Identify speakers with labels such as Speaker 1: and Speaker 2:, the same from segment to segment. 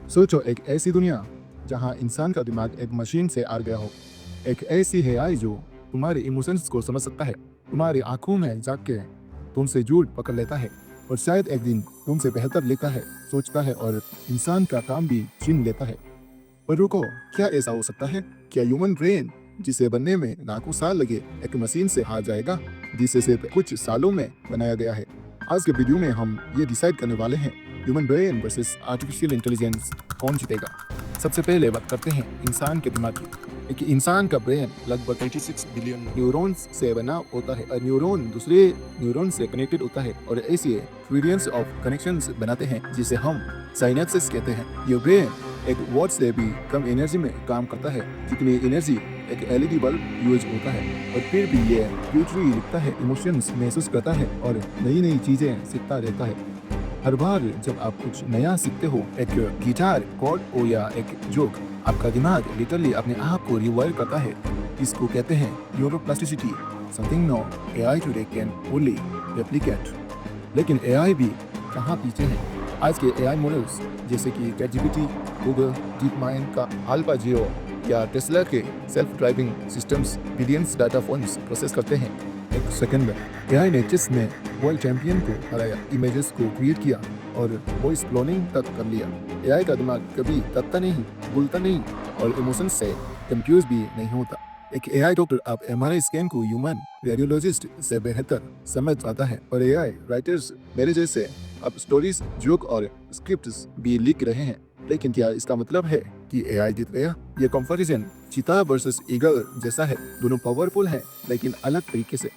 Speaker 1: सोचो एक ऐसी दुनिया जहां इंसान का दिमाग एक मशीन से आ गया हो। एक ऐसी एआई जो तुम्हारे इमोशंस को समझ सकता है, तुम्हारी आंखों में झांक के तुमसे झूठ पकड़ लेता है और शायद एक दिन तुमसे बेहतर लिखता है, सोचता है और इंसान का काम भी छीन लेता है। पर रुको, क्या ऐसा हो सकता है? क्या ह्यूमन ब्रेन जिसे बनने में लाखों साल लगे एक मशीन से हार जाएगा जिसे सिर्फ कुछ सालों में बनाया गया है? आज के वीडियो में हम ये डिसाइड करने वाले हैं, human brain versus artificial intelligence, कौन जीतेगा। सबसे पहले बात करते हैं इंसान के दिमाग की। एक इंसान का ब्रेन लगभग 86 बिलियन न्यूरॉन्स से बना होता है और न्यूरॉन दूसरे न्यूरॉन से कनेक्टेड होता है और ऐसे ट्रिलियंस ऑफ कनेक्शंस बनाते हैं जिसे हम साइनेप्सिस कहते हैं। ये ब्रेन एक वॉट से भी कम एनर्जी में काम करता है जितनी एनर्जी एक एलईडी बल्ब यूज होता है, और फिर भी ये फ्यूचर लिखता है, इमोशंस महसूस करता है और नई नई चीजें सीखता रहता है। हर बार जब आप कुछ नया सीखते हो, एक गिटार कॉर्ड हो या एक जोक, आपका दिमाग लिटरली अपने आप को रिवायर करता है। इसको कहते हैं neuroplasticity, something no AI today can only replicate. लेकिन एआई भी कहाँ पीछे है? आज के एआई मॉडल्स जैसे कि चैटजीपीटी, गूगल, डीप माइंड का अल्फाजियो या टेस्ला के self driving systems billions data points process करते हैं एक सेकंड में। एआई ने चेस में वर्ल्ड चैंपियन को हराया, इमेजेस को क्रिएट किया और वॉइस क्लोनिंग तक कर लिया। एआई का दिमाग कभी थकता नहीं, भूलता नहीं और इमोशंस से कंफ्यूज भी नहीं होता। एक एआई डॉक्टर आप एमआरआई स्कैन को ह्यूमन रेडियोलॉजिस्ट से बेहतर समझ पाता है, और एआई राइटर्स मेरे जैसे अब स्टोरीज, जोक और स्क्रिप्ट्स भी लिख रहे हैं। लेकिन क्या इसका मतलब है कि एआई जीत गया? ये कंपैरिजन चीता वर्सेस ईगल जैसा है। दोनों पावरफुल हैं लेकिन अलग तरीके से।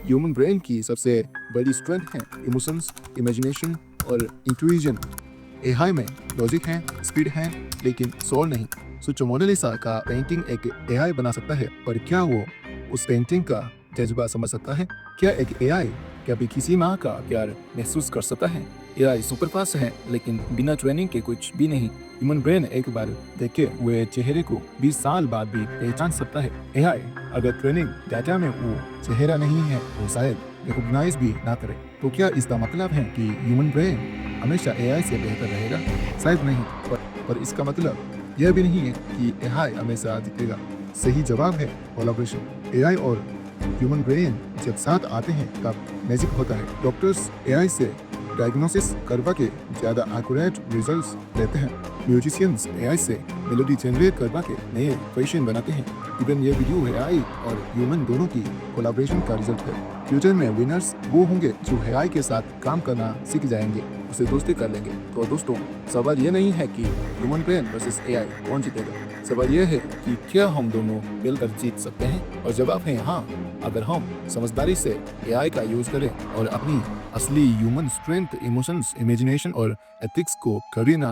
Speaker 1: ह्यूमन ब्रेन की सबसे बड़ी स्ट्रेंथ है इमोशंस, इमेजिनेशन और इंट्यूजन। एआई में लॉजिक है, स्पीड है, लेकिन सोल नहीं। सोचो, मोनालिसा का पेंटिंग एक एआई बना सकता है, पर क्या वो उस पेंटिंग का जज्बा समझ सकता है? क्या एक एआई कभी किसी माँ का प्यार महसूस कर सकता है? एआई सुपर फास्ट है लेकिन बिना ट्रेनिंग के कुछ भी नहीं। ह्यूमन ब्रेन एक बार देखे हुए चेहरे को 20 साल बाद भी पहचान सकता है। एआई अगर ट्रेनिंग डाटा में वो चेहरा नहीं है तो शायद रिकॉग्नाइज भी ना करे। तो क्या इसका मतलब है कि ह्यूमन ब्रेन हमेशा एआई से बेहतर रहेगा? शायद नहीं, पर इसका मतलब यह भी नहीं है कि एआई हमेशा जीतेगा। सही जवाब है कोलैबोरेशन। एआई और ह्यूमन ब्रेन जब साथ आते हैं तब मैजिक होता है। डॉक्टर्स एआई से डायग्नोसिस करवा के ज़्यादा एक्यूरेट रिजल्ट्स लेते हैं। म्यूजिशियंस एआई से मेलोडी जनरेट करवा के नए क्वेश्चन बनाते हैं। इवन ये वीडियो एआई और ह्यूमन दोनों की कोलैबोरेशन का रिजल्ट है। फ्यूचर में विनर्स वो होंगे जो एआई के साथ काम करना सीख जाएंगे, उसे दोस्ती कर लेंगे। तो दोस्तों, सवाल ये नहीं है कि ह्यूमन ब्रेन वर्सेस एआई कौन जीतेगा। सवाल ये है कि क्या हम दोनों मिलकर जीत सकते हैं? और जवाब है हाँ, अगर हम समझदारी से एआई का यूज करें और अपनी असली ह्यूमन स्ट्रेंथ, इमोशंस, इमेजिनेशन और एथिक्स को कभी ना